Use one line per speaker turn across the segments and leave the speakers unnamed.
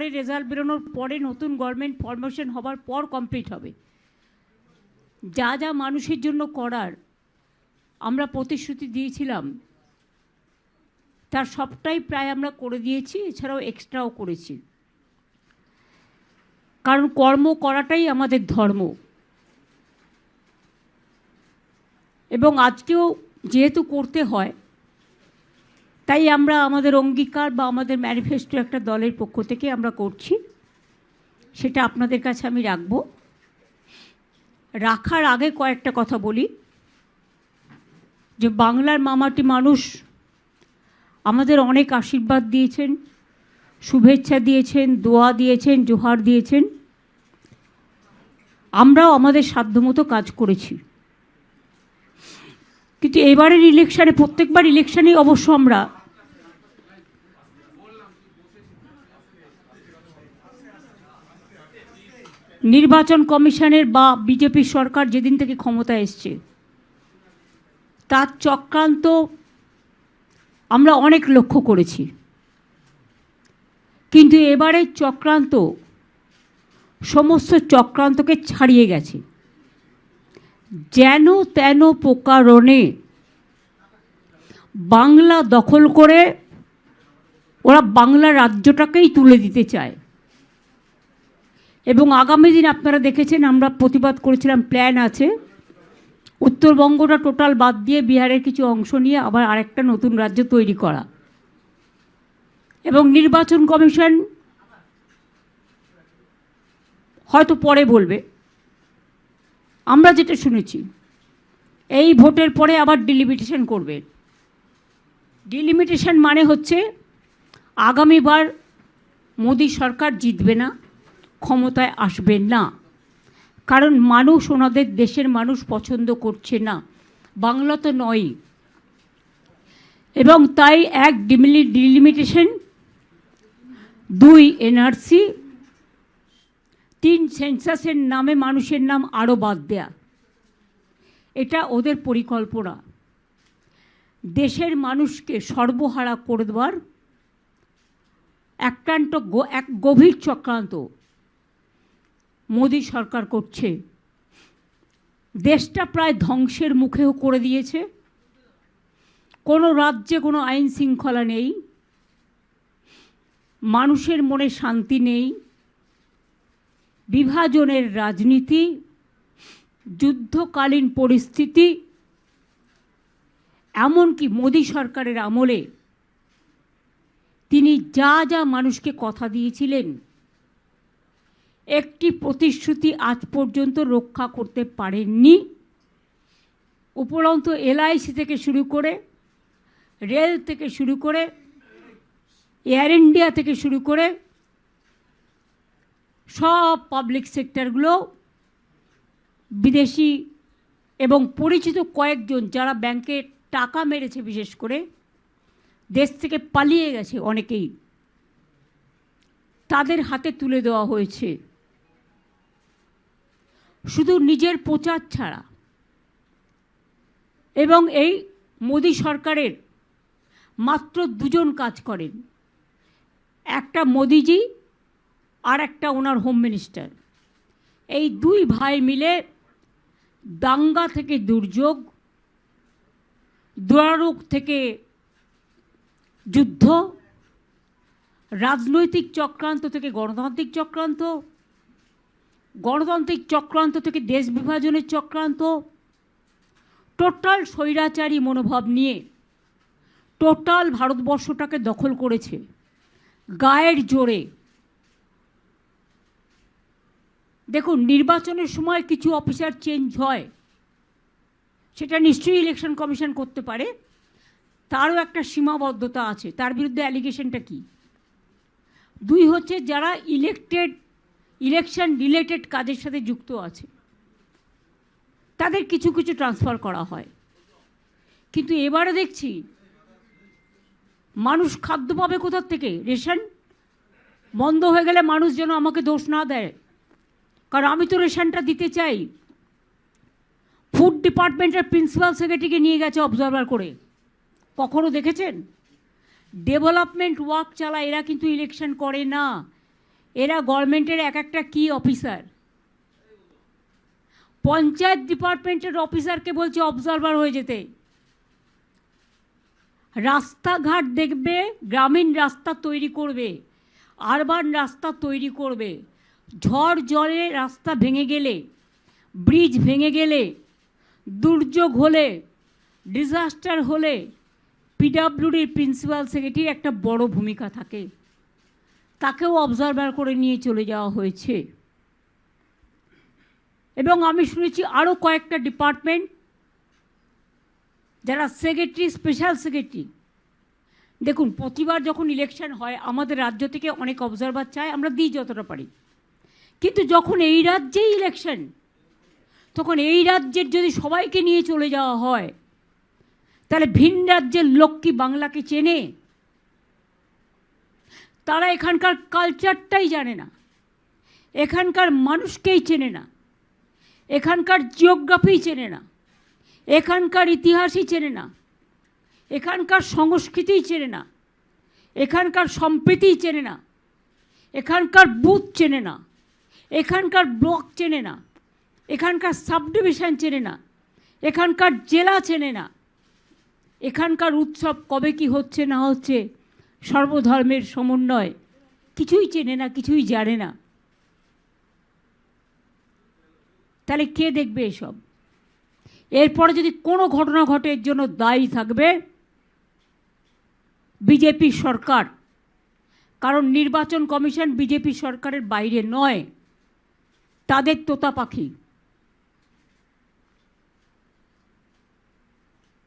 পরে রেজাল্ট বেরোনোর পরে নতুন গভর্নমেন্ট ফরমেশন হবার পর কমপ্লিট হবে। যা যা মানুষের জন্য করার আমরা প্রতিশ্রুতি দিয়েছিলাম তার সবটাই প্রায় আমরা করে দিয়েছি, এছাড়াও এক্সট্রাও করেছি। কারণ কর্ম করাটাই আমাদের ধর্ম। এবং আজকেও যেহেতু করতে হয়, তাই আমরা আমাদের অঙ্গীকার বা আমাদের ম্যানিফেস্টো একটা দলের পক্ষ থেকে আমরা করছি, সেটা আপনাদের কাছে আমি রাখব। রাখার আগে কয়েকটা কথা বলি যে বাংলার মামাটি মানুষ আমাদের অনেক আশীর্বাদ দিয়েছেন, শুভেচ্ছা দিয়েছেন, দোয়া দিয়েছেন, জোহার দিয়েছেন। আমরাও আমাদের সাধ্যমতো কাজ করেছি। কিন্তু এবারের ইলেকশানে, প্রত্যেকবার ইলেকশানেই অবশ্য আমরা নির্বাচন কমিশনের বা বিজেপি সরকার যেদিন থেকে ক্ষমতা এসছে তার চক্রান্ত আমরা অনেক লক্ষ্য করেছি। কিন্তু এবারের চক্রান্ত সমস্ত চক্রান্তকে ছাড়িয়ে গেছে। যেন তেন প্রকারণে বাংলা দখল করে ওরা বাংলা রাজ্যটাকেই তুলে দিতে চায়। এবং আগামী দিন আপনারা দেখেছেন আমরা প্রতিবাদ করেছিলাম, প্ল্যান আছে উত্তরবঙ্গটা টোটাল বাদ দিয়ে বিহারের কিছু অংশ নিয়ে আবার আরেকটা নতুন রাজ্য তৈরি করা। এবং নির্বাচন কমিশন হয়তো পরে বলবে, আমরা যেটা শুনেছি এই ভোটের পরে আবার ডিলিমিটেশন করবে। ডিলিমিটেশন মানে হচ্ছে আগামীবার মোদী সরকার জিতবে না, ক্ষমতায় আসবে না, কারণ মানুষ, ওনাদের দেশের মানুষ পছন্দ করছে না, বাংলা তো নয়। এবং তাই এক ডিলিমিটেশন, 2 এনআরসি, 3 সেন্সাসের নামে মানুষের নাম আরও বাদ দেয়া, এটা ওদের পরিকল্পনা। দেশের মানুষকে সর্বহারা করে দেওয়ার এক গভীর চক্রান্ত মোদী সরকার করছে। দেশটা প্রায় ধ্বংসের মুখেও করে দিয়েছে। কোনো রাজ্যে কোনো আইন শৃঙ্খলা নেই, মানুষের মনে শান্তি নেই, বিভাজনের রাজনীতি, যুদ্ধকালীন পরিস্থিতি। এমনকি মোদী সরকারের আমলে তিনি যা যা মানুষকে কথা দিয়েছিলেন একটি প্রতিশ্রুতি আজ পর্যন্ত রক্ষা করতে পারেননি। উপরন্তু এলআইসি থেকে শুরু করে, রেল থেকে শুরু করে, এয়ার ইন্ডিয়া থেকে শুরু করে সব পাবলিক সেক্টরগুলো বিদেশি এবং পরিচিত কয়েকজন যারা ব্যাংকে টাকা মেরেছে, বিশেষ করে দেশ থেকে পালিয়ে গেছে অনেকেই, তাদের হাতে তুলে দেওয়া হয়েছে। শুধু নিজের প্রচার ছাড়া। এবং এই মোদী সরকারের মাত্র 2 জন কাজ করেন, একটা মোদিজি আর একটা ওনার হোম মিনিস্টার। এই 2 ভাই মিলে দাঙ্গা থেকে দুর্যোগ, দুরারোগ থেকে যুদ্ধ, রাজনৈতিক চক্রান্ত থেকে গণতান্ত্রিক চক্রান্ত, গণতান্ত্রিক চক্রান্ত থেকে দেশ বিভাজনের চক্রান্ত, টোটাল স্বৈরাচারী মনোভাব নিয়ে টোটাল ভারতবর্ষটাকে দখল করেছে গায়ের জোরে। দেখুন, নির্বাচনের সময় কিছু অফিসার চেঞ্জ হয়, সেটা নিশ্চয়ই ইলেকশন কমিশন করতে পারে, তারও একটা সীমাবদ্ধতা আছে। তার বিরুদ্ধে অ্যালিগেশনটা কি? 2 হচ্ছে যারা ইলেকশন রিলেটেড কাজের সাথে যুক্ত আছে, তাদের কিছু কিছু ট্রান্সফার করা হয়। কিন্তু এবারে দেখছি মানুষ খাদ্য পাবে কোথার থেকে? রেশন বন্ধ হয়ে গেলে মানুষ যেন আমাকে দোষ না দেয়, কারণ আমি তো রেশনটা দিতে চাই। ফুড ডিপার্টমেন্টের প্রিন্সিপাল সেক্রেটারিকে নিয়ে গেছে অবজারভার করে, কখনো দেখেছেন? ডেভেলপমেন্ট ওয়ার্ক চালায়, এরা কিন্তু ইলেকশন করে না। এরা গভর্নমেন্টের এক একটা কি অফিসার, পঞ্চায়েত ডিপার্টমেন্টের অফিসারকে বলছে অবজারভার হয়ে যেতে। রাস্তাঘাট দেখবে, গ্রামীণ রাস্তা তৈরি করবে, আরবান রাস্তা তৈরি করবে। ঝড় জলে রাস্তা ভেঙে গেলে, ব্রিজ ভেঙে গেলে, দুর্যোগ হলে, ডিজাস্টার হলে পিডব্লিউডির প্রিন্সিপাল সেক্রেটারির একটা বড় ভূমিকা থাকে, তাকেও অবজারভার করে নিয়ে চলে যাওয়া হয়েছে। এবং আমি শুনেছি আরও কয়েকটা ডিপার্টমেন্ট যারা সেক্রেটারি, স্পেশাল সেক্রেটারি, দেখুন প্রতিবার যখন ইলেকশন হয় আমাদের রাজ্য থেকে অনেক অবজারভার চায়, আমরা দিই যতটা পারি, কিন্তু যখন এই রাজ্যেই ইলেকশন, তখন এই রাজ্যের যদি সবাইকে নিয়ে চলে যাওয়া হয়, তাহলে ভিন রাজ্যের লোক কি বাংলাকে চেনে? তারা এখানকার কালচারটাই জানে না, এখানকার মানুষকেই চেনে না, এখানকার জিওগ্রাফি চেনে না, এখানকার ইতিহাসই চেনে না, এখানকার সংস্কৃতিই চেনে না, এখানকার সম্প্রীতিই চেনে না, এখানকার বুথ চেনে না, এখানকার ব্লক চেনে না, এখানকার সাব ডিভিশন চেনে না, এখানকার জেলা চেনে না, এখানকার উৎসব কবে কি হচ্ছে না হচ্ছে, সর্বধর্মের সমন্বয়, কিছুই চেনে না, কিছুই জানে না। তাহলে কে দেখবে এসব? এরপরে যদি কোনো ঘটনা ঘটে এর জন্য দায়ী থাকবে বিজেপি সরকার, কারণ নির্বাচন কমিশন বিজেপি সরকারের বাইরে নয়, তাদের তোতা পাখি।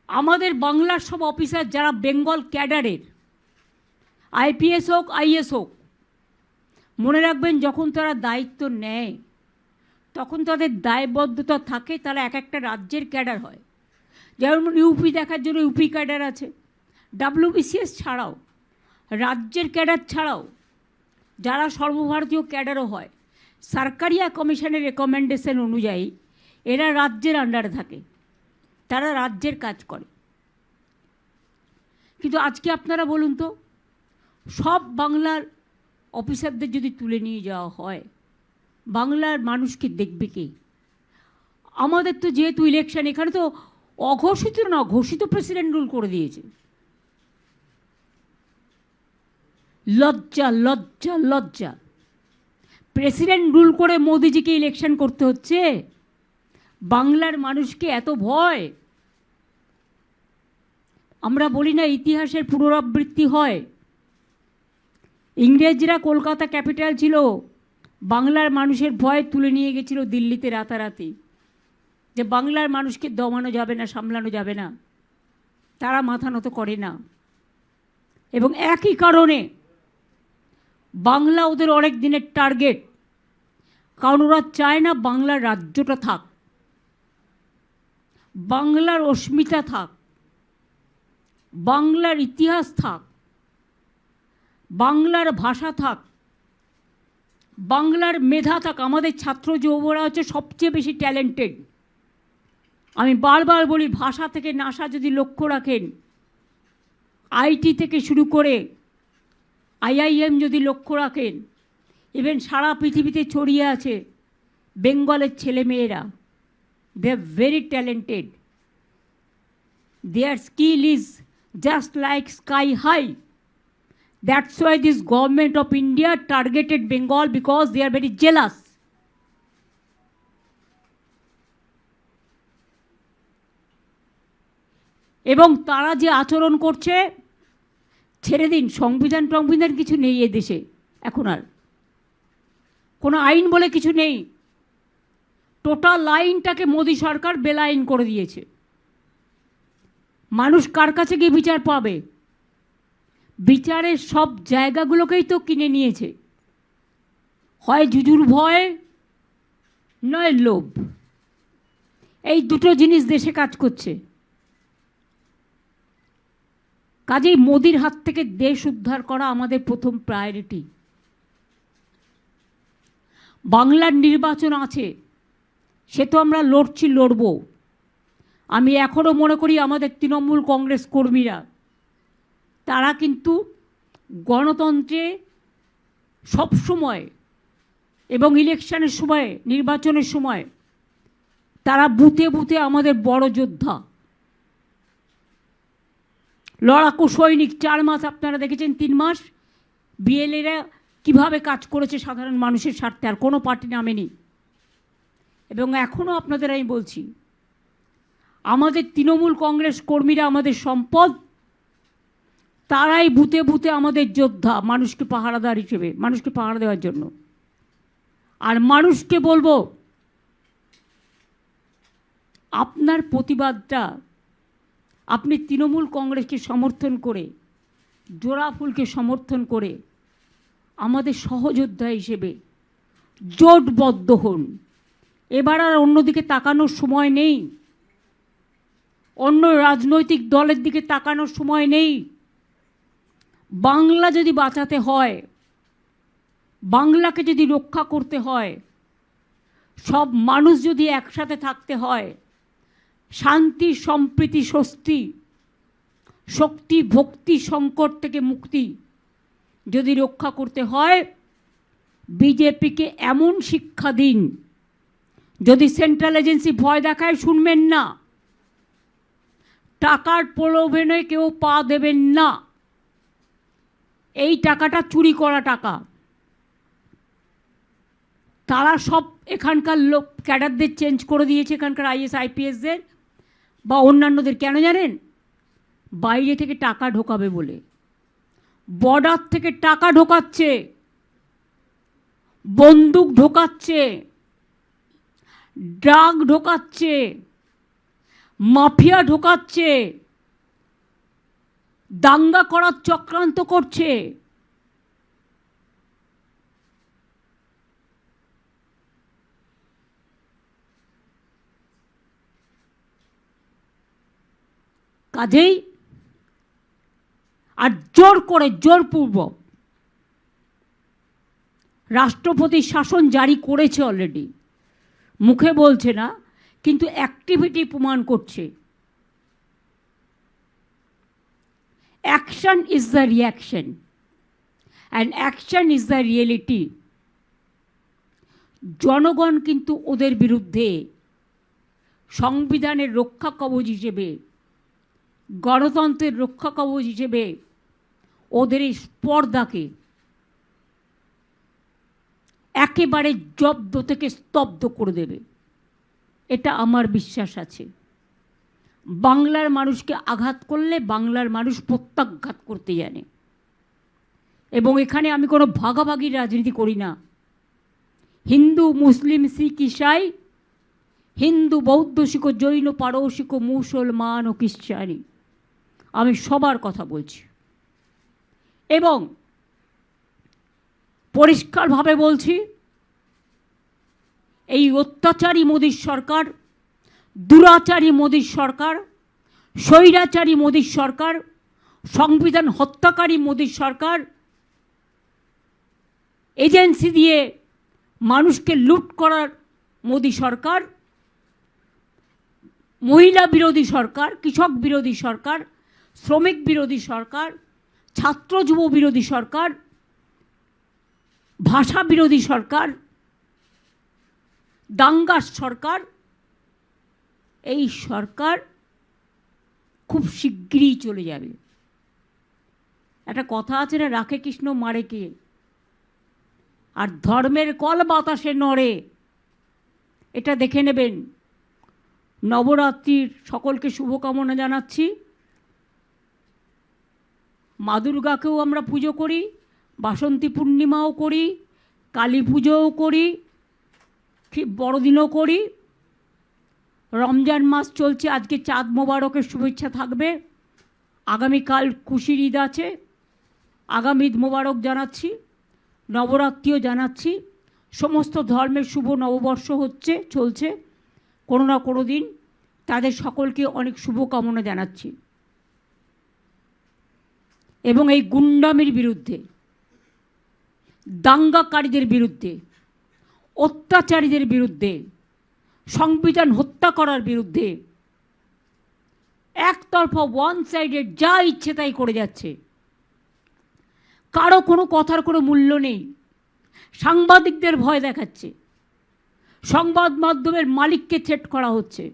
আমাদের বাংলার সব অফিসার যারা বেঙ্গল ক্যাডারের, আইপিএস হোক আইএস হোক, মনে রাখবেন যখন তারা দায়িত্ব নেয় তখন তাদের দায়বদ্ধতা থাকে, তারা এক একটা রাজ্যের ক্যাডার হয়। যেমন ইউপি দেখার জন্য ইউপি ক্যাডার আছে, ডাব্লিউবিসিএস ছাড়াও, রাজ্যের ক্যাডার ছাড়াও যারা সর্বভারতীয় ক্যাডারও হয়, সরকারিয়া কমিশনের রেকমেন্ডেশন অনুযায়ী এরা রাজ্যের আন্ডারে থাকে, তারা রাজ্যের কাজ করে। কিন্তু আজকে আপনারা বলুন তো, সব বাংলার অফিসারদের যদি তুলে নিয়ে যাওয়া হয়, বাংলার মানুষকে দেখবে কে? আমাদের তো যেহেতু ইলেকশন, এখানে তো অঘোষিত না, ঘোষিত প্রেসিডেন্ট রুল করে দিয়েছে। লজ্জা লজ্জা লজ্জা! প্রেসিডেন্ট রুল করে মোদিজিকে ইলেকশন করতে হচ্ছে, বাংলার মানুষকে এত ভয়! আমরা বলি না ইতিহাসের পুনরাবৃত্তি হয়। ইংরেজরা কলকাতা ক্যাপিটাল ছিল, বাংলার মানুষের ভয় তুলে নিয়ে গেছিল দিল্লিতে রাতারাতি, যে বাংলার মানুষকে দমানো যাবে না, সামলানো যাবে না, তারা মাথা নত করে না। এবং একই কারণে বাংলা ওদের অনেক দিনের টার্গেট, কারণ ওরা চায় না বাংলার রাজ্যটা থাক, বাংলার অস্মিতা থাক, বাংলার ইতিহাস থাক, বাংলার ভাষা থাক, বাংলার মেধা থাক। আমাদের ছাত্র যুবরা হচ্ছে সবচেয়ে বেশি ট্যালেন্টেড। আমি বারবার বলি, ভাষা থেকে নাসা যদি লক্ষ্য রাখেন, আইটি থেকে শুরু করে আইআইএম যদি লক্ষ্য রাখেন, ইভেন সারা পৃথিবীতে ছড়িয়ে আছে বেঙ্গলের ছেলেমেয়েরা। They are very talented, their skill is just like sky high. That's why this government of India targeted Bengal, because they are very jealous. এবং তারা যে আচরণ করছে, ছেড়ে দিন, সংবিধান টংবিধান কিছু নেই এ দেশে, এখন আর কোনো আইন বলে কিছু নেই। টোটাল আইনটাকে মোদি সরকার বেলাইন করে দিয়েছে। মানুষ কার কাছে গিয়ে বিচার পাবে? বিচারের সব জায়গাগুলোকেই তো কিনে নিয়েছে, হয় জুজুর ভয় নয় লোভ। এই দুটো জিনিস দেশে কাজ করছে। কাজেই মোদির হাত থেকে দেশ উদ্ধার করা আমাদের প্রথম প্রায়োরিটি। বাংলার নির্বাচন আছে, সে তো আমরা লড়ছি, লড়ব। আমি এখনও মনে করি আমাদের তৃণমূল কংগ্রেস কর্মীরা, তারা কিন্তু গণতন্ত্রে সবসময় এবং ইলেকশনের সময়, নির্বাচনের সময় তারা বুথে বুথে আমাদের বড় যোদ্ধা, লড়াকু সৈনিক। 4 মাস আপনারা দেখেছেন, 3 মাস বিএলএরা কীভাবে কাজ করেছে সাধারণ মানুষের স্বার্থে, আর কোনো পার্টি নামেনি। এবং এখনও আপনাদের আমি বলছি, আমাদের তৃণমূল কংগ্রেস কর্মীরা আমাদের সম্পদ, তারাই বুথে বুথে আমাদের যোদ্ধা, মানুষকে পাহারাদার হিসেবে, মানুষকে পাহারা দেওয়ার জন্য। আর মানুষকে বলবো, আপনার প্রতিবাদটা আপনি তৃণমূল কংগ্রেসকে সমর্থন করে, জোড়া ফুলকে সমর্থন করে আমাদের সহযোদ্ধা হিসেবে জোটবদ্ধ হন। এবার আর অন্যদিকে তাকানোর সময় নেই, অন্য রাজনৈতিক দলের দিকে তাকানোর সময় নেই। বাংলা যদি বাঁচাতে হয়, বাংলাকে যদি রক্ষা করতে হয়, সব মানুষ যদি একসাথে থাকতে হয়, শান্তি, সম্প্রীতি, স্বস্তি, শক্তি, ভক্তি, সংকট থেকে মুক্তি যদি রক্ষা করতে হয়, বিজেপিকে এমন শিক্ষা দিন, যদি সেন্ট্রাল এজেন্সি ভয় দেখায় শুনবেন না, টাকার প্রলোভনে কেউ পা দেবেন না। এই টাকাটা চুরি করা টাকা। তারা সব এখানকার লোক ক্যাডারদের চেঞ্জ করে দিয়েছে, এখানকার আইএস আইপিএসদের বা অন্যান্যদের। কেন জানেন? বাইরে থেকে টাকা ঢোকাবে বলে। বর্ডার থেকে টাকা ঢোকাচ্ছে, বন্দুক ঢোকাচ্ছে, ড্রাগ ঢোকাচ্ছে, মাফিয়া ঢোকাচ্ছে, দাঙ্গা করার চক্রান্ত করছে। কাজেই আর জোর করে, জোরপূর্বক রাষ্ট্রপতি শাসন জারি করেছে অলরেডি, মুখে বলছে না, কিন্তু অ্যাক্টিভিটি প্রমাণ করছে। Action is the reaction and action is the reality. জনগণ কিন্তু ওদের বিরুদ্ধে সংবিধানের রক্ষা কবচ হিসেবে, গণতন্ত্রের রক্ষা কবচ হিসেবে ওদের এই স্পর্ধাকে একেবারে জব্দ থেকে স্তব্ধ করে দেবে, এটা আমার বিশ্বাস আছে। বাংলার মানুষকে আঘাত করলে বাংলার মানুষ প্রত্যাঘাত করতে জানে। এবং এখানে আমি কোনো ভাগাভাগির রাজনীতি করি না। হিন্দু, মুসলিম, শিখ, ইসাই, হিন্দু, বৌদ্ধ, শিখ, জৈন, পারসিক, মুসলমান ও খ্রিস্টানি, আমি সবার কথা বলছি। এবং পরিষ্কারভাবে বলছি, এই অত্যাচারী মোদির সরকার, দুরাচারী মোদির সরকার, স্বৈরাচারী মোদির সরকার, সংবিধান হত্যাকারী মোদির সরকার, এজেন্সি দিয়ে মানুষকে লুট করার মোদি সরকার, মহিলা বিরোধী সরকার, কৃষক বিরোধী সরকার, শ্রমিক বিরোধী সরকার, ছাত্র যুব বিরোধী সরকার, ভাষা বিরোধী সরকার, দাঙ্গার সরকার, এই সরকার খুব শিগগিরই চলে যাবে। একটা কথা আছে না, রাখে কৃষ্ণ মারে কে, আর ধর্মের কল বাতাসে নড়ে, এটা দেখে নেবেন। নবরাত্রির সকলকে শুভকামনা জানাচ্ছি। মা দুর্গাকেও আমরা পুজো করি, বাসন্তী পূর্ণিমাও করি, কালী পুজোও করি, বড়দিনও করি। রমজান মাস চলছে, আজকে চাঁদ মোবারকের শুভেচ্ছা থাকবে। আগামীকাল খুশির ঈদ আছে, আগামী ঈদ মোবারক জানাচ্ছি, নবরাত্রিও জানাচ্ছি। সমস্ত ধর্মের শুভ নববর্ষ চলছে কোনো না কোনো দিন, তাদের সকলকে অনেক শুভকামনা জানাচ্ছি। এবং এই গুন্ডামির বিরুদ্ধে, দাঙ্গাকারীদের বিরুদ্ধে, অত্যাচারীদের বিরুদ্ধে, সংবিধান হত্যা করার বিরুদ্ধে, একতরফা ওয়ান সাইডেড যা ইচ্ছে তাই করে যাচ্ছে, কারো কোনো কথার কোনো মূল্য নেই। সাংবাদিকদের ভয় দেখাচ্ছে, সংবাদ মাধ্যমের মালিককে থ্রেট করা হচ্ছে,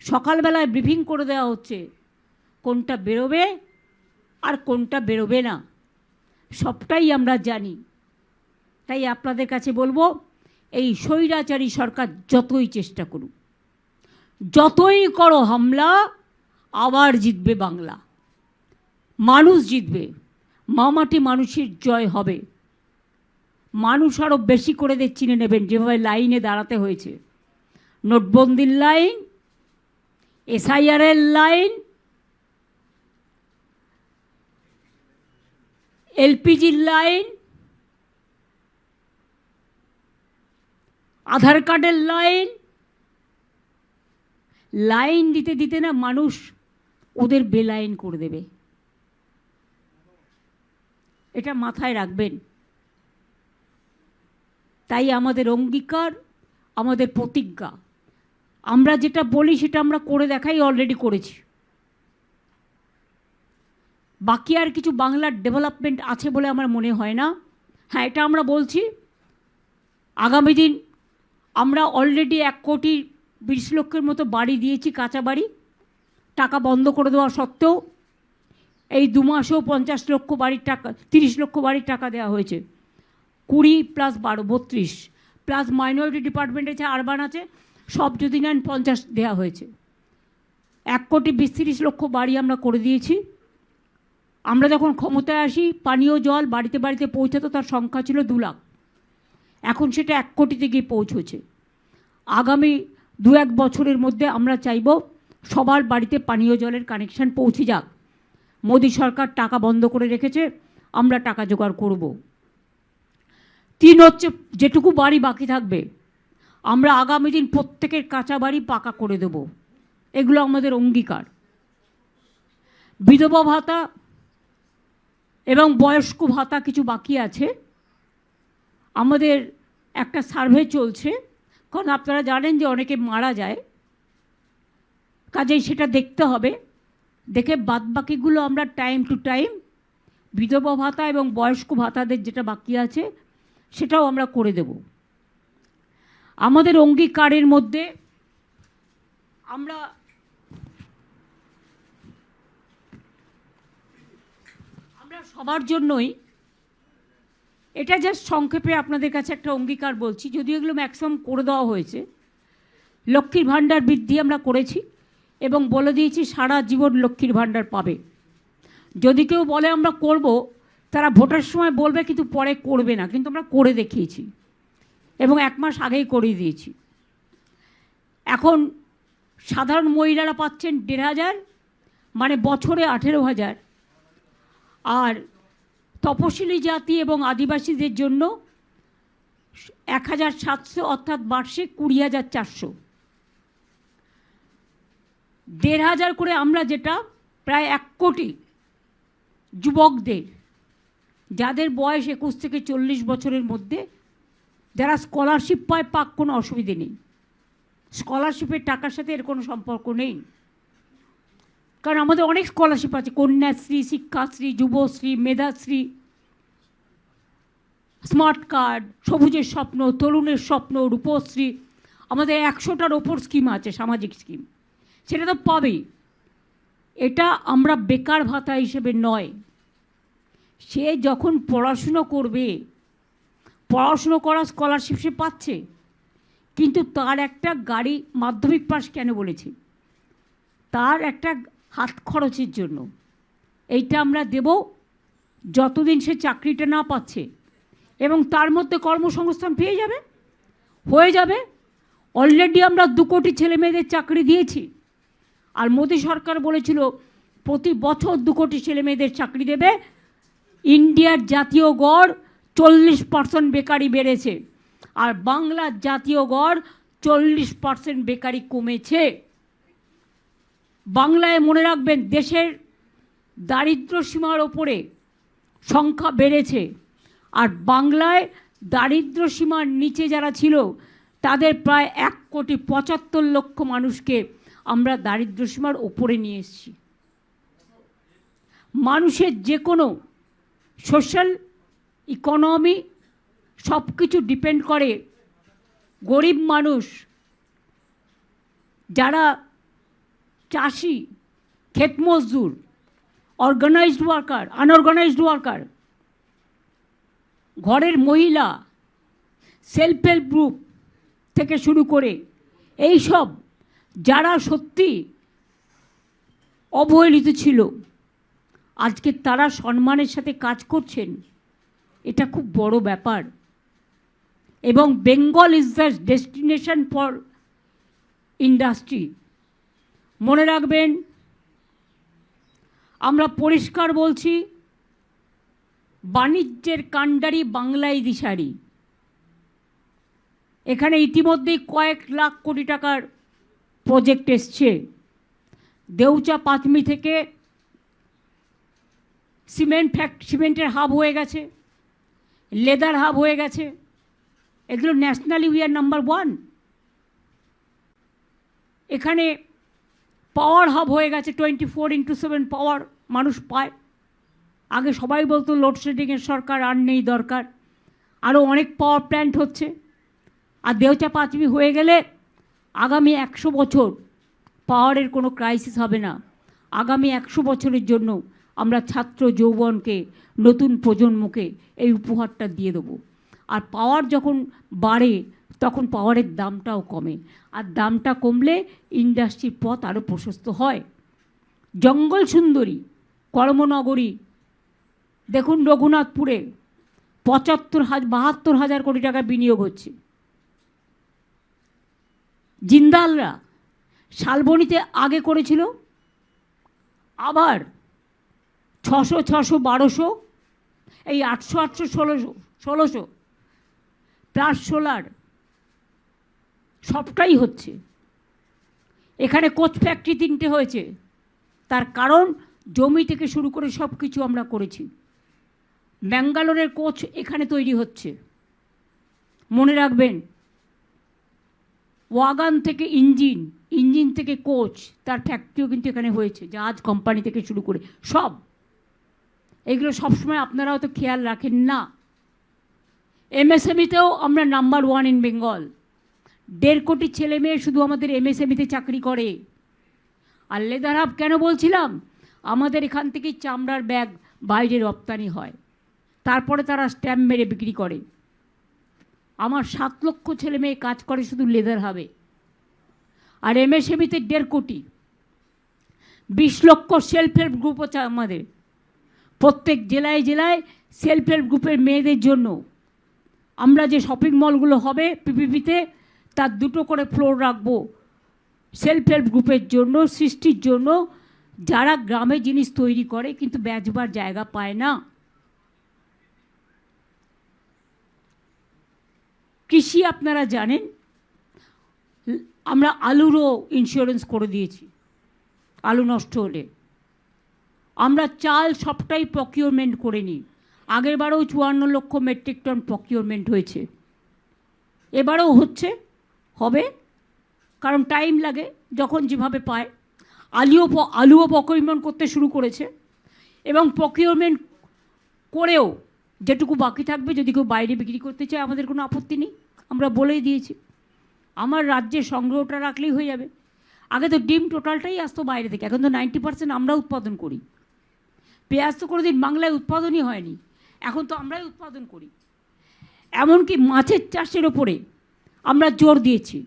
সকালবেলায় ব্রিফিং করে দেওয়া হচ্ছে কোনটা বেরোবে আর কোনটা বেরোবে না, সবটাই আমরা জানি। তাই আপনাদের কাছে বলবো, এই স্বৈরাচারী সরকার যতই চেষ্টা করুক, যতই করো হামলা, আবার জিতবে বাংলা, মানুষ জিতবে, মামাটি মানুষের জয় হবে। মানুষ আরও বেশি করে চিনে নেবেন, যেভাবে লাইনে দাঁড়াতে হয়েছে। নোটবন্দির লাইন, এসআইআরের লাইন, এলপিজির লাইন, আধার কার্ডের লাইন, লাইন দিতে দিতে না মানুষ ওদের বেলাইন করে দেবে, এটা মাথায় রাখবেন। তাই আমাদের অঙ্গীকার, আমাদের প্রতিজ্ঞা, আমরা যেটা বলি সেটা আমরা করে দেখাই, অলরেডি করেছি। বাকি আর কিছু বাংলার ডেভেলপমেন্ট আছে বলে আমার মনে হয় না। হ্যাঁ, এটা আমরা বলছি, আগামী দিন আমরা অলরেডি 1,20,00,000 মতো বাড়ি দিয়েছি, কাঁচা বাড়ি। টাকা বন্ধ করে দেওয়া সত্ত্বেও এই 2 মাসেও 50 লক্ষ বাড়ির টাকা, 30 লক্ষ বাড়ির টাকা দেওয়া হয়েছে। 20 + 12 32 প্লাস মাইনরিটি ডিপার্টমেন্ট আছে, আরবান আছে, সব যদি নেন 50 দেওয়া হয়েছে। 1,20,30,00,000 বাড়ি আমরা করে দিয়েছি। আমরা যখন ক্ষমতায় আসি, পানীয় জল বাড়িতে বাড়িতে পৌঁছাতো, তার সংখ্যা ছিল 2 লাখ, এখন সেটা 1 কোটিতে গিয়ে পৌঁছেছে। আগামী 2-1 বছরের মধ্যে আমরা চাইব সবার বাড়িতে পানীয় জলের কানেকশান পৌঁছে যাক। মোদী সরকার টাকা বন্ধ করে রেখেছে, আমরা টাকা জোগাড় করব। 3 হচ্ছে, যেটুকু বাড়ি বাকি থাকবে আমরা আগামী দিন প্রত্যেকের কাঁচা বাড়ি পাকা করে দেব, এগুলো আমাদের অঙ্গীকার। বিধবা ভাতা এবং বয়স্ক ভাতা কিছু বাকি আছে, আমাদের একটা সার্ভে চলছে, কারণ আপনারা জানেন যে অনেকে মারা যায়, কাজেই সেটা দেখতে হবে। দেখে বাদবাকিগুলো আমরা টাইম টু টাইম বিধবা ভাতা এবং বয়স্ক ভাতাদের যেটা বাকি আছে সেটাও আমরা করে দেব। আমাদের অঙ্গীকারের মধ্যে আমরা সবার জন্যই, এটা জাস্ট সংক্ষেপে আপনাদের কাছে একটা অঙ্গীকার বলছি, যদিও এগুলো ম্যাক্সিমাম করে দেওয়া হয়েছে। লক্ষ্মীর ভাণ্ডার বৃদ্ধি আমরা করেছি এবং বলে দিয়েছি সারা জীবন লক্ষ্মীর ভাণ্ডার পাবে। যদি কেউ বলে আমরা করব, তারা ভোটের সময় বলবে কিন্তু পরে করবে না, কিন্তু আমরা করে দেখিয়েছি এবং 1 মাস আগেই করিয়ে দিয়েছি। এখন সাধারণ মহিলারা পাচ্ছেন 1,500, মানে বছরে 18,000, আর তপশিলি জাতি এবং আদিবাসীদের জন্য 1,700, অর্থাৎ বার্ষিক 20,400। 1,500 করে আমরা, যেটা প্রায় 1 কোটি যুবকদের, যাদের বয়স 21 থেকে 40 বছরের মধ্যে, যারা স্কলারশিপ পায়, পাক, কোনো অসুবিধে নেই। স্কলারশিপের টাকার সাথে এর কোনো সম্পর্ক নেই, কারণ আমাদের অনেক স্কলারশিপ আছে, কন্যাশ্রী, শিক্ষাশ্রী, যুবশ্রী, মেধাশ্রী, স্মার্ট কার্ড, সবুজের স্বপ্ন, তরুণের স্বপ্ন, রূপশ্রী, আমাদের 100টার ওপর স্কিম আছে, সামাজিক স্কিম, সেটা তো পাবেই। এটা আমরা বেকার ভাতা হিসেবে নয়, সে যখন পড়াশুনো করবে, পড়াশুনো করা স্কলারশিপ সে পাচ্ছে, কিন্তু তার একটা গাড়ি, মাধ্যমিক পাস কেন বলেছি, তার একটা হাত খরচের জন্য এইটা আমরা দেব যতদিন সে চাকরিটা না পাচ্ছে, এবং তার মধ্যে কর্মসংস্থান পেয়ে যাবে, হয়ে যাবে। অলরেডি আমরা 2 কোটি ছেলে মেয়েদের চাকরি দিয়েছি, আর মোদী সরকার বলেছিল প্রতি বছর 2 কোটি ছেলে মেয়েদের চাকরি দেবে। ইন্ডিয়ার জাতীয় গড় 40% বেকারি বেড়েছে, আর বাংলার জাতীয় গড় 40% বেকারি কমেছে। বাংলায় মনে রাখবেন, দেশের দারিদ্র সীমার ওপরে সংখ্যা বেড়েছে, আর বাংলায় দারিদ্র সীমার নিচে যারা ছিল তাদের প্রায় 1,75,00,000 মানুষকে আমরা দারিদ্র সীমার ওপরে নিয়ে এসেছি। মানুষের যে কোনো সোশ্যাল, ইকোনমি, সব কিছু ডিপেন্ড করে গরিব মানুষ, যারা চাষি, ক্ষেত মজদুর, অর্গানাইজড ওয়ার্কার, আনঅর্গানাইজড ওয়ার্কার, ঘরের মহিলা, সেলফ হেল্প গ্রুপ থেকে শুরু করে এই সব যারা সত্যি অবহেলিত ছিল, আজকে তারা সম্মানের সাথে কাজ করছেন। এটা খুব বড় ব্যাপার। এবং Bengal is the destination for industry. মনে রাখবেন, আমরা পরিষ্কার বলছি, বাণিজ্যের কাণ্ডারি বাংলায় দিশারি। এখানে ইতিমধ্যেই কয়েক লাখ কোটি টাকার প্রজেক্ট এসছে। দেউচা পাতমি থেকে সিমেন্টের হাব হয়ে গেছে, লেদার হাব হয়ে গেছে। এগুলো ন্যাশনালি উই আর নাম্বার 1। এখানে পাওয়ার হাব হয়ে গেছে, 24x7 পাওয়ার মানুষ পায়। আগে সবাই বলতো লোডশেডিংয়ের সরকার, আর নেই দরকার। আরও অনেক পাওয়ার প্ল্যান্ট হচ্ছে। আর দেউচা পাঁচমি হয়ে গেলে আগামী 100 বছর পাওয়ারের কোনো ক্রাইসিস হবে না। আগামী 100 বছরের জন্য আমরা ছাত্র যৌবনকে, নতুন প্রজন্মকে এই উপহারটা দিয়ে দেবো। আর পাওয়ার যখন বাড়ে তখন পাওয়ারের দামটাও কমে, আর দামটা কমলে ইন্ডাস্ট্রির পথ আরও প্রশস্ত হয়। জঙ্গল সুন্দরী, কর্মনগরী, দেখুন রঘুনাথপুরে 72,000 কোটি টাকা বিনিয়োগ হচ্ছে। জিন্দালরা শালবনীতে আগে করেছিল, আবার 600, 1200, এই 800, 1600 প্লাস সোলার সবটাই হচ্ছে। এখানে কোচ ফ্যাক্টরি 3টে হয়েছে, তার কারণ জমি থেকে শুরু করে সব কিছু আমরা করেছি। ব্যাঙ্গালোরের কোচ এখানে তৈরি হচ্ছে। মনে রাখবেন, ওয়াগান থেকে ইঞ্জিন থেকে কোচ, তার ফ্যাক্টরিও কিন্তু এখানে হয়েছে। জাহাজ কোম্পানি থেকে শুরু করে সব, এগুলো সবসময় আপনারা হয়তো খেয়াল রাখেন না। এমএসএমইতেও আমরা নাম্বার 1 ইন বেঙ্গল। 1.5 কোটি ছেলে মেয়ে শুধু আমাদের এমএসএমইতে চাকরি করে। আর লেদার হাব কেন বলছিলাম, আমাদের এখান থেকেই চামড়ার ব্যাগ বাইরে রপ্তানি হয়, তারপরে তারা স্ট্যাম্প মেরে বিক্রি করে। আমার 7 লক্ষ ছেলে মেয়ে কাজ করে শুধু লেদার হাবে। আর এমএসএমইতে 1.5 কোটি, 20 লক্ষ সেলফ হেল্প গ্রুপ আছে আমাদের। প্রত্যেক জেলায় জেলায় সেলফ হেল্প গ্রুপের মেয়েদের জন্য আমরা যে শপিং মলগুলো হবে পিপিপিতে, তার 2টো করে ফ্লোর রাখবো সেলফ হেল্প গ্রুপের জন্য, সৃষ্টির জন্য, যারা গ্রামে জিনিস তৈরি করে কিন্তু বেচবার জায়গা পায় না। কৃষি আপনারা জানেন, আমরা আলুরও ইন্স্যুরেন্স করে দিয়েছি। আলু নষ্ট হলে আমরা চাল সবটাই প্রকিউরমেন্ট করে নিই। আগের বারেও 54 লক্ষ মেট্রিক টন প্রকিউরমেন্ট হয়েছে, এবারেও হচ্ছে, হবে, কারণ টাইম লাগে, যখন যেভাবে পায়। আলুও প্রকিউরমেন্ট করতে শুরু করেছে, এবং প্রকিউরমেন্ট করেও যেটুকু বাকি থাকবে, যদি কেউ বাইরে বিক্রি করতে চায় আমাদের কোনো আপত্তি নেই, আমরা বলেই দিয়েছি। আমার রাজ্যে সংগ্রহটা রাখলেই হয়ে যাবে। আগে তো ডিম টোটালটাই আসতো বাইরে থেকে, এখন তো 90% আমরা উৎপাদন করি। পেঁয়াজ তো কোনোদিন বাংলায় উৎপাদনই হয়নি, এখন তো আমরাই উৎপাদন করি। এমনকি মাছের চাষের ওপরে আমরা জোর দিয়েছি।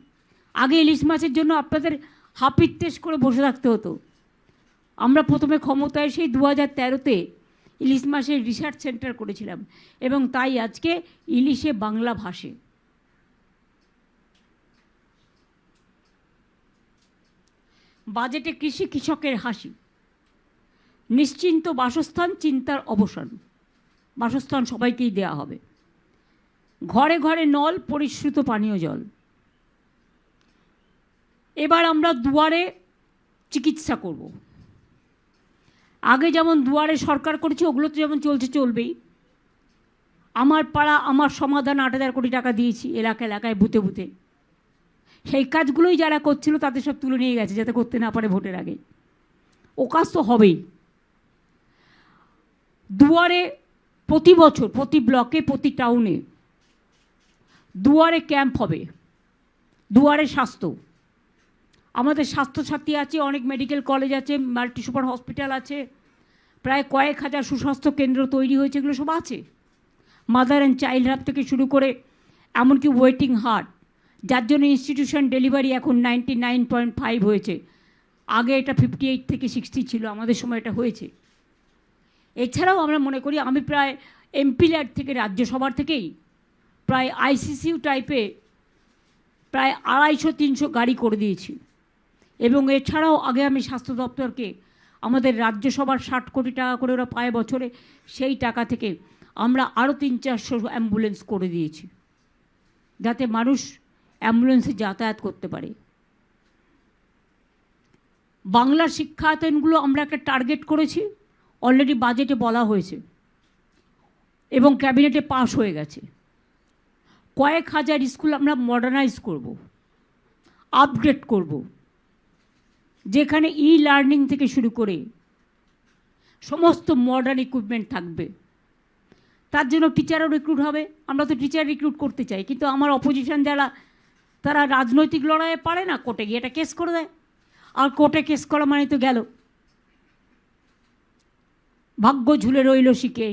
আগে ইলিশ মাছের জন্য আপনাদের হাপিত্তেশ করে বসে থাকতে হতো। আমরা প্রথমে ক্ষমতায় সেই 2013-তে ইলিশ মাছের রিসার্চ সেন্টার করেছিলাম, এবং তাই আজকে ইলিশে বাংলা ভাষে। বাজেটে কৃষি কৃষকের হাসি, নিশ্চিন্ত বাসস্থান, চিন্তার অবসান। বাসস্থান সবাইকেই দেয়া হবে, ঘরে ঘরে নল, পরিশ্রুত পানীয় জল। এবার আমরা দুয়ারে চিকিৎসা করব। আগে যেমন দুয়ারে সরকার করেছে, ওগুলো তো যেমন চলছে চলবেই। আমার পাড়া আমার সমাধান 8,000 কোটি টাকা দিয়েছি এলাকায় বুথে বুথে। সেই কাজগুলোই যারা করছিল তাদের সব তুলে নিয়ে গেছে, যাতে করতে না পারে ভোটের আগে। ও কাজ তো হবেই। দুয়ারে প্রতি বছর, প্রতি ব্লকে, প্রতি টাউনে দুয়ারে ক্যাম্প হবে, দুয়ারে স্বাস্থ্য। আমাদের স্বাস্থ্যসাথী আছে, অনেক মেডিকেল কলেজ আছে, মাল্টি সুপার হসপিটাল আছে, প্রায় কয়েক হাজার সুস্বাস্থ্য কেন্দ্র তৈরি হয়েছে, এগুলো সব আছে। মাদার অ্যান্ড চাইল্ড হাব থেকে শুরু করে এমনকি ওয়েটিং হার্ট, যার জন্য ইনস্টিটিউশন ডেলিভারি এখন 99.5 হয়েছে। আগে এটা 58 থেকে 60 ছিল, আমাদের সময় এটা হয়েছে। এছাড়াও আমরা মনে করি, আমি প্রায় এমপি ল্যাড থেকে, রাজ্যসভার থেকেই প্রায় আইসিসিউ টাইপে প্রায় 250-300 গাড়ি করে দিয়েছি। এবং এছাড়াও আগে আমি স্বাস্থ্য দপ্তরকে আমাদের রাজ্যসভার 60 কোটি টাকা করে ওরা পায় বছরে, সেই টাকা থেকে আমরা আরও 300-400 অ্যাম্বুলেন্স করে দিয়েছি, যাতে মানুষ অ্যাম্বুলেন্সে যাতায়াত করতে পারে। বাংলার শিক্ষায়তনগুলো আমরা একটা টার্গেট করেছি, অলরেডি বাজেটে বলা হয়েছে এবং ক্যাবিনেটে পাস হয়ে গেছে। কয়েক হাজার স্কুল আমরা মডার্নাইজ করব, আপগ্রেড করব, যেখানে ই লার্নিং থেকে শুরু করে সমস্ত মডার্ন ইকুইপমেন্ট থাকবে। তার জন্য টিচারও রিক্রুট হবে। আমরা তো টিচার রিক্রুট করতে চাই, কিন্তু আমার অপোজিশন যারা, তারা রাজনৈতিক লড়াইয়ে পারে না, কোর্টে গিয়ে এটা কেস করে দেয়। আর কোর্টে কেস করা মানে তো গেল, ভাগ্য ঝুলে রইল শিখে।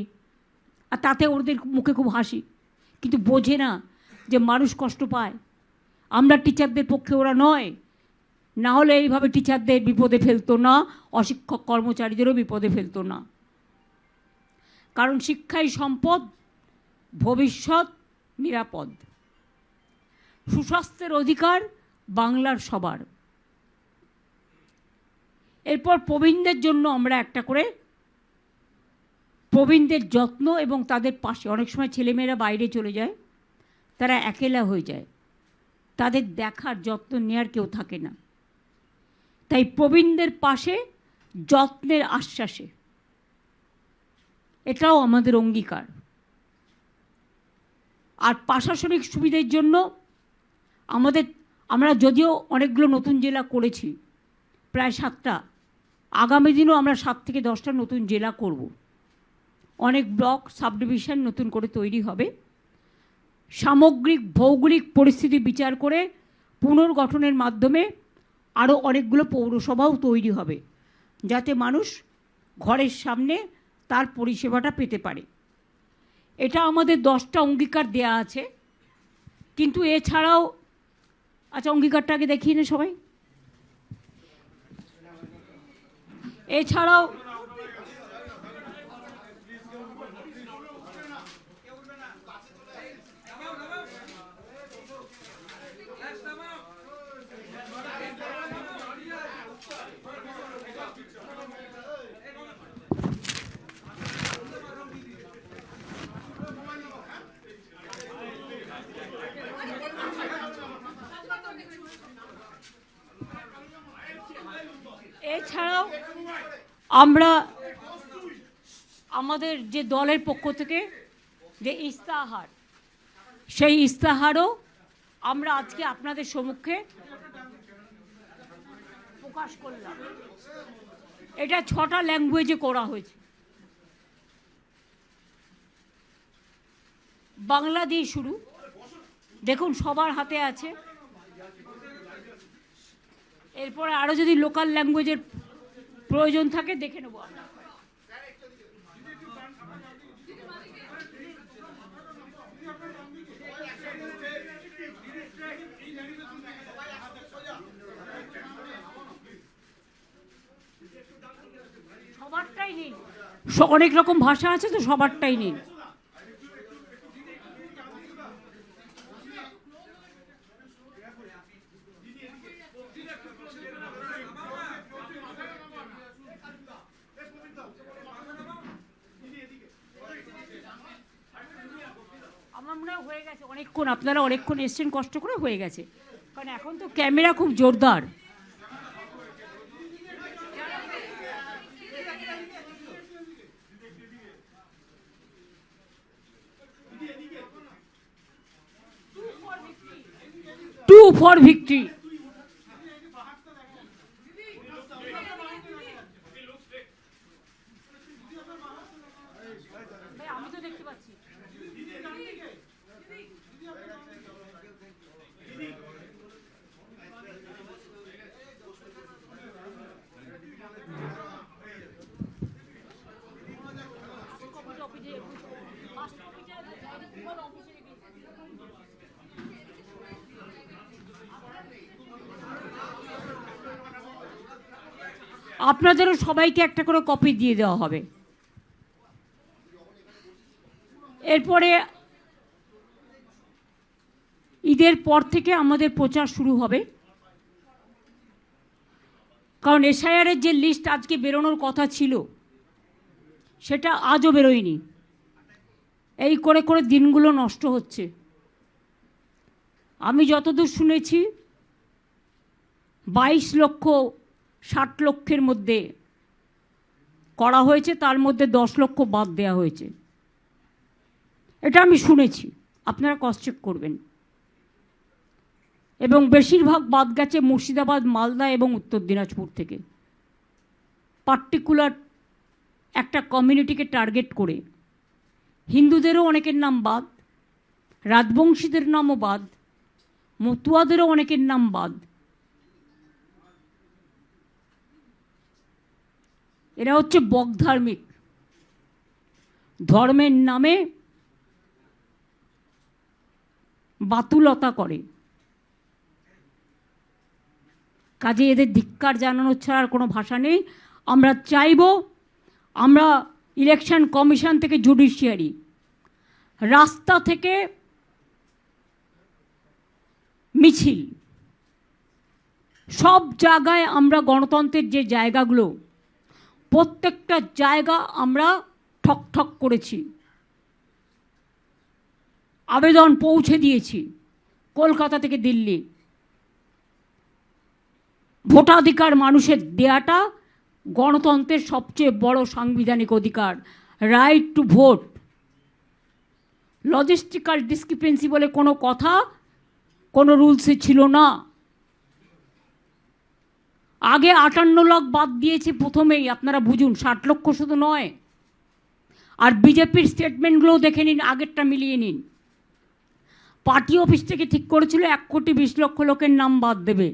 আর তাতে ওদের মুখে খুব হাসি, কিন্তু বোঝে না যে মানুষ কষ্ট পায়। আমরা টিচারদের পক্ষে ওরা নয়, না হলে এইভাবে টিচারদের বিপদে ফেলতো না, অশিক্ষক কর্মচারীদেরও বিপদে ফেলতো না। কারণ শিক্ষাই সম্পদ, ভবিষ্যৎ নিরাপদ। সুস্বাস্থ্যের অধিকার বাংলার সবার। এরপর প্রবীণদের জন্য আমরা একটা করে প্রবীণদের যত্ন এবং তাদের পাশে, অনেক সময় ছেলেমেয়েরা বাইরে চলে যায়, তারা একেলা হয়ে যায়, তাদের দেখার যত্ন নেওয়ার কেউ থাকে না। তাই প্রবীণদের পাশে যত্নের আশ্বাসে, এটাও আমাদের অঙ্গীকার। আর প্রশাসনিক সুবিধার জন্য আমরা যদিও অনেকগুলো নতুন জেলা করেছি, প্রায় 7টা, আগামী দিনও আমরা 7 থেকে 10টা নতুন জেলা করব। অনেক ব্লক সাব ডিভিশন নতুন করে তৈরি হবে। সামগ্রিক ভৌগোলিক পরিস্থিতি বিচার করে পুনর্গঠনের মাধ্যমে আরও অনেকগুলো পৌরসভাও তৈরি হবে, যাতে মানুষ ঘরের সামনে তার পরিষেবাটা পেতে পারে। এটা আমাদের 10টা অঙ্গীকার দেয়া আছে। কিন্তু এছাড়াও, আচ্ছা অঙ্গীকারটা আগে দেখিয়ে নে সবাই। এছাড়াও আমরা আমাদের যে দলের পক্ষ থেকে যে ইস্তাহার, সেই ইস্তাহারও আমরা আজকে আপনাদের সম্মুখে প্রকাশ করলাম। এটা 6টা ল্যাঙ্গুয়েজে করা হয়েছে। বাংলা দিয়ে শুরু, দেখুন সবার হাতে আছে। এরপরে আরও যদি লোকাল ল্যাঙ্গুয়েজের প্রয়োজন থাকে দেখে নেব আমরা। সবারটাই নিন, অনেক রকম ভাষা আছে তো, সবারটাই নিন। আমার মনে হয় হয়ে গেছে অনেকক্ষণ, আপনারা অনেকক্ষণ এসছেন কষ্ট করে, হয়ে গেছে। কারণ এখন তো ক্যামেরা খুব জোরদার। To for victory. আমি তো দেখতে পাচ্ছি। আপনাদেরও সবাইকে একটা করে কপি দিয়ে দেওয়া হবে। এরপরে ঈদের পর থেকে আমাদের প্রচার শুরু হবে, কারণ এসআইআরের যে লিস্ট আজকে বেরোনোর কথা ছিল সেটা আজও বেরোয়নি। এই করে করে দিনগুলো নষ্ট হচ্ছে। আমি যতদূর শুনেছি 22,60,00,000 লক্ষের মধ্যে করা হয়েছে, তার মধ্যে 10 লক্ষ বাদ দেওয়া হয়েছে। এটা আমি শুনেছি, আপনারা ক্রস চেক করবেন। এবং বেশিরভাগ বাদ গেছে মুর্শিদাবাদ, মালদা এবং উত্তর দিনাজপুর থেকে, পার্টিকুলার একটা কমিউনিটিকে টার্গেট করে। হিন্দুদেরও অনেকের নাম বাদ, রাজবংশীদের নামও বাদ, মতুয়াদেরও অনেকের নাম বাদ। এরা হচ্ছে বকধার্মিক, ধর্মের নামে বাতুলতা করে। কাজে এদের ধিক্কার জানানোর ছাড়া আর কোনো ভাষা নেই। আমরা চাইব আমরা ইলেকশন কমিশন থেকে জুডিশিয়ারি, রাস্তা থেকে মিছিল, সব জায়গায় আমরা গণতন্ত্রের যে জায়গাগুলো, প্রত্যেকটা জায়গা আমরা ঠক ঠক করেছি, আবেদন পৌঁছে দিয়েছি কলকাতা থেকে দিল্লি। ভোটাধিকার মানুষের দেয়াটা গণতন্ত্রের সবচেয়ে বড় সাংবিধানিক অধিকার, right to vote. Logistical discrepancy বলে কোনো কথা কোনো রুলসে ছিল না। আগে 58 লাখ বাদ দিয়েছে প্রথমেই, আপনারা বুঝুন, 60 লক্ষ শুধু নয়। আর বিজেপির স্টেটমেন্টগুলোও দেখে নিন, আগেরটা মিলিয়ে নিন। পার্টি অফিস থেকে ঠিক করেছিল 1,20,00,000 লোকের নাম বাদ দেবে।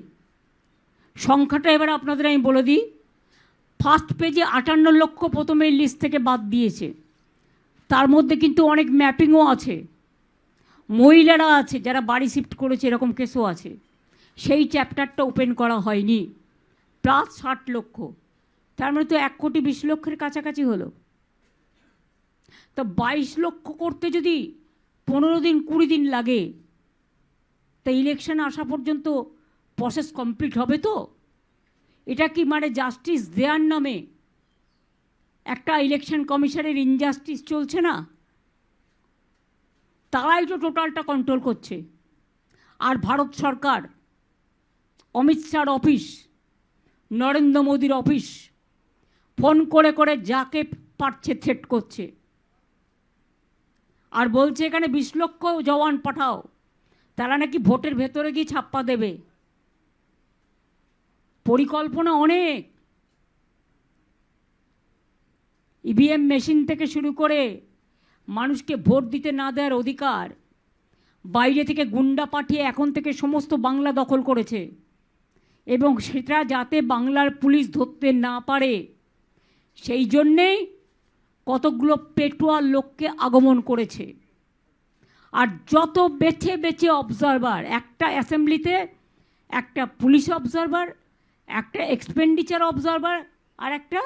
সংখ্যাটা এবার আপনাদের আমি বলে দিই। ফার্স্ট পেজে 58 লক্ষ প্রথমে লিস্ট থেকে বাদ দিয়েছে, তার মধ্যে কিন্তু অনেক ম্যাপিংও আছে, মহিলারা আছে যারা বাড়ি শিফট করেছে, এরকম কেসও আছে। সেই চ্যাপ্টারটা ওপেন করা হয়নি। প্লাস 60 লক্ষ, তার মানে তো 1,20,00,000 কাছাকাছি হলো। তো 22 লক্ষ করতে যদি 15 দিন 20 দিন লাগে, তা ইলেকশন আসা পর্যন্ত প্রসেস কমপ্লিট হবে তো? এটা কি মানে জাস্টিস দেওয়ার নামে একটা ইলেকশন কমিশনের ইনজাস্টিস চলছে না? তারাই তো টোটালটা কন্ট্রোল করছে। আর ভারত সরকার, অমিত শাহর অফিস, নরেন্দ্র মোদীর অফিস ফোন করে করে যাকে পারছে থ্রেট করছে, আর বলছে এখানে 20 লক্ষ জওয়ান পাঠাও, তারা নাকি ভোটের ভেতরে গিয়ে ছাপ্পা দেবে। পরিকল্পনা অনেক। ইভিএম মেশিন থেকে শুরু করে মানুষকে ভোট দিতে না দেওয়ার অধিকার, বাইরে থেকে গুন্ডা পাঠিয়ে এখন থেকে সমস্ত বাংলা দখল করেছে, এবং সেটা যাতে বাংলার পুলিশ ধরতে না পারে সেই জন্যেই কতগুলো পেটুয়া লোককে আগমন করেছে। আর যত বেছে বেছে অবজারভার, একটা অ্যাসেম্বলিতে একটা পুলিশ অবজারভার, একটা এক্সপেন্ডিচার অবজারভার, আর একটা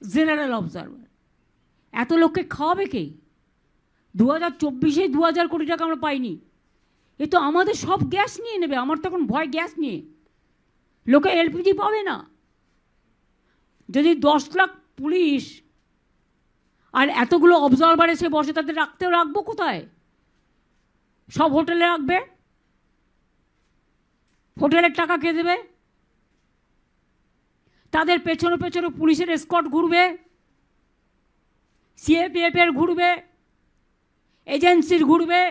জেনারেল অবজারভার, এত লোককে খাওয়াবে কে? 2024-এ 2,000 কোটি টাকা আমরা পাইনি। এ তো আমাদের সব গ্যাস নিয়ে নেবে। আমার তখন ভয় গ্যাস নিয়ে, লোকে এলপিজি পাবে না। যদি 10 লাখ পুলিশ আর এতগুলো অবজারভার এসে বসে, তাদের রাখবো কোথায়? সব হোটেলে রাখবে, হোটেলের টাকা কে দেবে? তাদের পেছনে পেছনে পুলিশের এসকর্ট ঘুরবে, সিএপিএফের ঘুরবে, এজেন্সির ঘুরবে,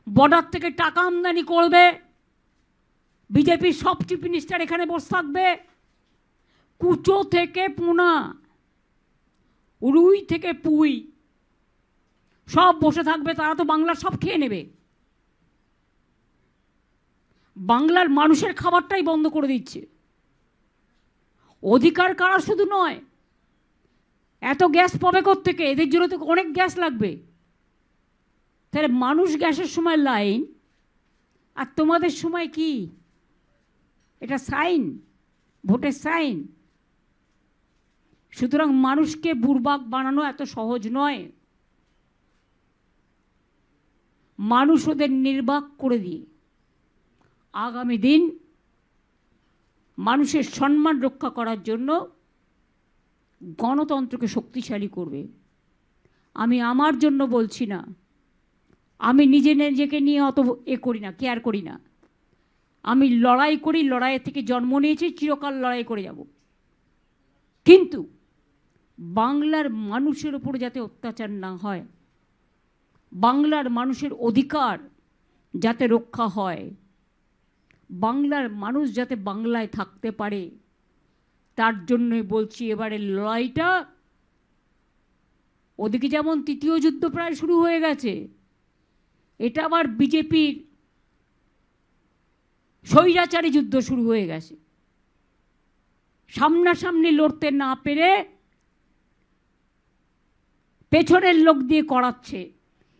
বর্ডার থেকে টাকা আমদানি করবে। বিজেপির সব চিফ মিনিস্টার এখানে বসে থাকবে, কুচো থেকে পুনা, রুই থেকে পুই, সব বসে থাকবে। তারা তো বাংলার সব খেয়ে নেবে। বাংলার মানুষের খাবারটাই বন্ধ করে দিচ্ছে। অধিকার কারা শুধু নয়, এত গ্যাস পাবে কোত্থেকে? এদের জন্য তো অনেক গ্যাস লাগবে। তাহলে মানুষ গ্যাসের সময় লাইন, আর তোমাদের সময় কি? এটা সাইন, ভোটের সাইন। সুতরাং মানুষকে বুর্বাক বানানো এত সহজ নয়। মানুষ ওদের নির্বাক করে দিয়ে আগামী দিন মানুষের সম্মান রক্ষা করার জন্য গণতন্ত্রকে শক্তিশালী করবে। আমি আমার জন্য বলছি না, আমি নিজেকে নিয়ে অত করি না, কেয়ার করি না। আমি লড়াই করি, লড়াইয়ের থেকে জন্ম নিয়েছি, চিরকাল লড়াই করে যাব। কিন্তু বাংলার মানুষের উপর যাতে অত্যাচার না হয়, বাংলার মানুষের অধিকার যাতে রক্ষা হয়, বাংলার মানুষ যাতে বাংলায় থাকতে পারে, তার জন্যই বলছি এবারের লড়াইটা। ওদিকে যেমন তৃতীয় যুদ্ধ প্রায় শুরু হয়ে গেছে, এটা আবার বিজেপির স্বৈরাচারী যুদ্ধ শুরু হয়ে গেছে। সামনাসামনি লড়তে না পেরে পেছনের লোক দিয়ে করাচ্ছে।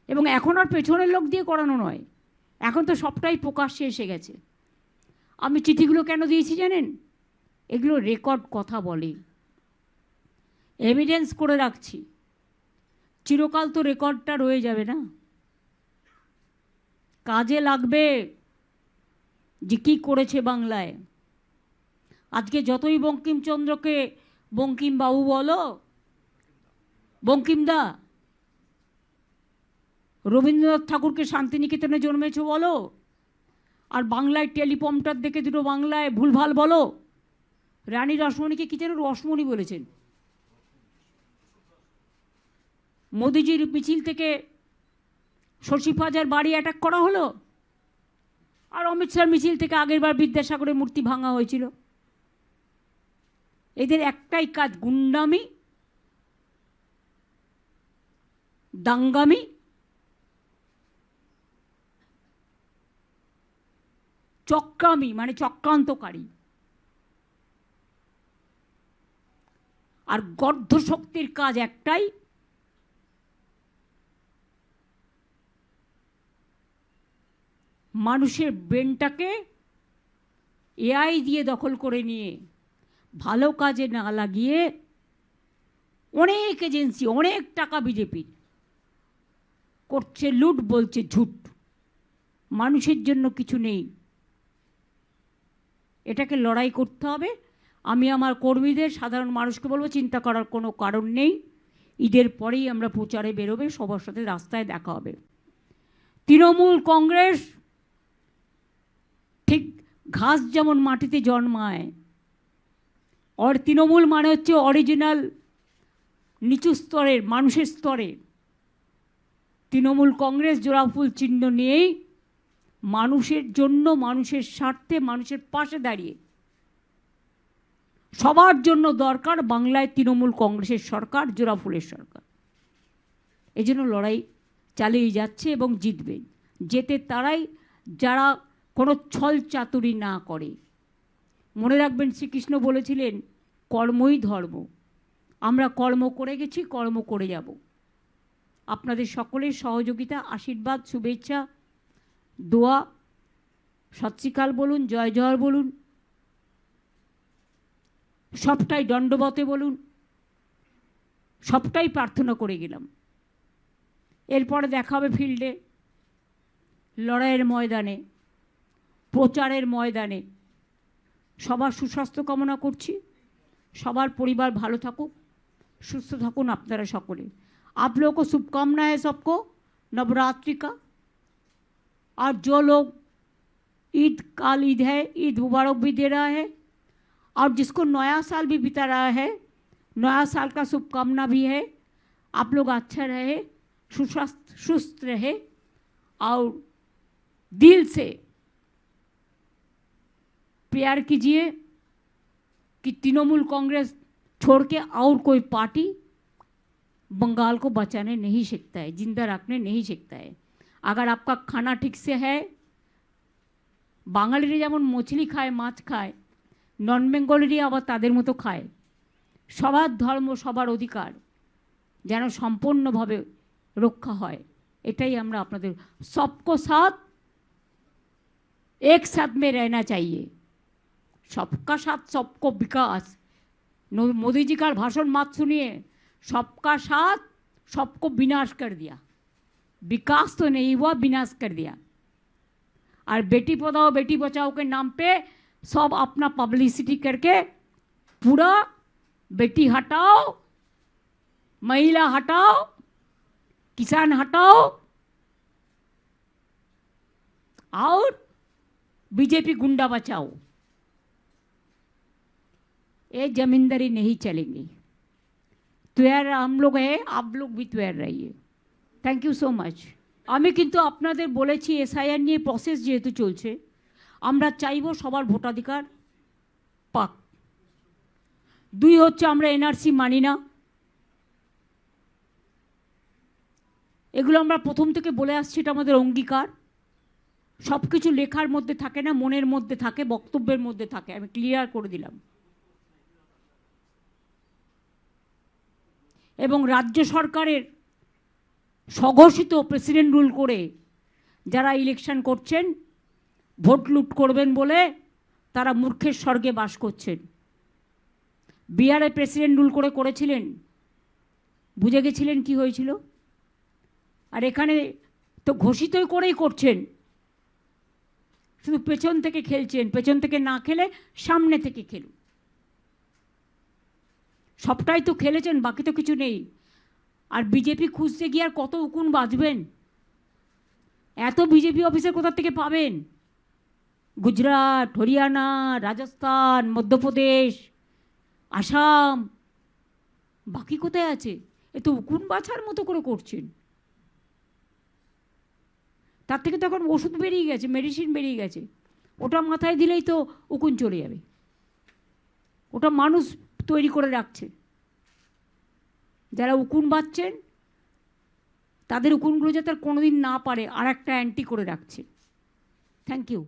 এবং এখন আর পেছনের লোক দিয়ে করানো নয়, এখন তো সবটাই প্রকাশ্যে এসে গেছে। আমি চিঠিগুলো কেন দিয়েছি জানেন? এগুলো রেকর্ড কথা বলে, এভিডেন্স করে রাখছি। চিরকাল তো রেকর্ডটা রয়ে যাবে না, কাজে লাগবে যে কী করেছে বাংলায়। আজকে যতই বঙ্কিমচন্দ্রকে বঙ্কিমবাবু বলো, বঙ্কিমদা, রবীন্দ্রনাথ ঠাকুরকে শান্তিনিকেতনে জন্মেছ বলো, আর বাংলায় টেলিপম্পটার দেখে দুটো বাংলায় ভুলভাল বলো। রানী রসমণিকে কি যেন রসমণি বলেছেন। মোদিজির মিছিল থেকে শশীফাজার বাড়ি অ্যাটাক করা হলো, আর অমিত শাহর মিছিল থেকে আগেরবার বিদ্যাসাগরের মূর্তি ভাঙা হয়েছিল। এদের একটাই কাজ, গুন্ডামি, দাঙ্গামি, চক্রামি, মানে চক্রান্তকারী। আর গর্ধ শক্তির কাজ একটাই, মানুষের ব্রেনটাকে এআই দিয়ে দখল করে নিয়ে ভালো কাজে না লাগিয়ে অনেক এজেন্সি, অনেক টাকা বিজেপির করছে লুট, বলছে ঝুট, মানুষের জন্য কিছু নেই। এটাকে লড়াই করতে হবে। আমি আমার কর্মীদের, সাধারণ মানুষকে বলবো, চিন্তা করার কোনো কারণ নেই। ঈদের পরেই আমরা প্রচারে বেরোবে, সবার সাথে রাস্তায় দেখা হবে। তৃণমূল কংগ্রেস ঠিক ঘাস যেমন মাটিতে জন্মায়, আর তৃণমূল মানে হচ্ছে অরিজিনাল নিচু স্তরের মানুষের স্তরে। তৃণমূল কংগ্রেস জোড়াফুল চিহ্ন নিয়েই মানুষের জন্য, মানুষের স্বার্থে, মানুষের পাশে দাঁড়িয়ে সবার জন্য দরকার বাংলায় তৃণমূল কংগ্রেসের সরকার, জোড়াফুলের সরকার। এই জন্য লড়াই চালিয়ে যাচ্ছে এবং জিতবে। যেতে তারাই যারা কোনো ছল চাতুরি না করে। মনে রাখবেন, শ্রীকৃষ্ণ বলেছিলেন কর্মই ধর্ম। আমরা কর্ম করে গেছি, কর্ম করে যাব। আপনাদের সকলের সহযোগিতা, আশীর্বাদ, শুভেচ্ছা, দোয়া, সৎ শ্রীকাল বলুন, জয় জয় বলুন, সবটাই দণ্ডবতে বলুন, সবটাই প্রার্থনা করে গেলাম। এরপরে দেখা হবে ফিল্ডে, লড়াইয়ের ময়দানে, প্রচারের ময়দানে। সবার সুস্বাস্থ্য কামনা করছি, সবার পরিবার ভালো থাকুক, সুস্থ থাকুন আপনারা সকলে। आप लोगों को शुभकामना है सबको नवरात्रि का। और जो लोग ईद, काल ईद है, ईद मुबारक भी दे रहा है। और जिसको नया साल भी बिता रहा है, नया साल का शुभकामना भी है। आप लोग अच्छा रहे, सुस्त रहे, और दिल से प्यार कीजिए कि तृणमूल कांग्रेस छोड़ के और कोई पार्टी बंगाल को बचाने नहीं सकता है, जिंदा रखने नहीं सकता है। अगर आपका खाना ठीक से है, বাঙালিরা যেমন মছলি খায়, মাছ খায়, নন বেঙ্গলিরা আবার তাদের মতো খায়। সবার ধর্ম, সবার অধিকার। যেন সম্পূর্ণভাবে রক্ষা হয়, এটাই আমরা আপনাদের। सबको साथ एक साथ में रहना चाहिए, सबका साथ सबको विकास। मोदी जी का भाषण मत सुनिए, सबका साथ सबको विनाश कर दिया, विकास तो नहीं हुआ, विनाश कर दिया। और बेटी पढ़ाओ बेटी बचाओ के नाम पे सब अपना पब्लिसिटी करके पूरा बेटी हटाओ, महिला हटाओ, किसान हटाओ, और बीजेपी गुंडा बचाओ। ये जमींदारी नहीं चलेंगी। तैयार हम लोग हैं, आप लोग भी तैयार रहिए। Thank you so much. আমি কিন্তু আপনাদের বলেছি এসআইআর নিয়ে প্রসেস যেহেতু চলছে, আমরা চাইব সবার ভোটাধিকার পাক। 2 হচ্ছে আমরা এনআরসি মানি না, এগুলো আমরা প্রথম থেকে বলে আসছি, এটা আমাদের অঙ্গীকার। সব কিছু লেখার মধ্যে থাকে না, মনের মধ্যে থাকে, বক্তব্যের মধ্যে থাকে, আমি ক্লিয়ার করে দিলাম। এবং রাজ্য সরকারের স্বঘোষিত প্রেসিডেন্ট রুল করে যারা ইলেকশন করছেন, ভোট লুট করবেন বলে তারা মূর্খের স্বর্গে বাস করছেন। বিহারে প্রেসিডেন্ট রুল করে করেছিলেন, বুঝে গেছিলেন কি হয়েছিল। আর এখানে তো ঘোষিতই করেই করছেন, শুধু পেছন থেকে খেলছেন। পেছন থেকে না খেলে সামনে থেকে খেলুন, সবটাই তো খেলেছেন, বাকি তো কিছু নেই। আর বিজেপি খুঁজতে গিয়ে আর কত উকুন বাজবেন? এত বিজেপি অফিসার কোথা থেকে পাবেন? গুজরাট, হরিয়ানা, রাজস্থান, মধ্যপ্রদেশ, আসাম, বাকি কোথায় আছে? এ তো উকুন বাছার মতো করে করছেন। তার থেকে তো এখন ওষুধ বেরিয়ে গেছে, মেডিসিন বেরিয়ে গেছে, ওটা মাথায় দিলেই তো উকুন চলে যাবে। ওটা মানুষ তৈরি করে রাখছে। যারা উকুন বাঁচছেন তাদের উকুনগুলো যাতে আর কোনোদিন না পারে, আর একটা অ্যান্টি করে রাখছে। Thank you.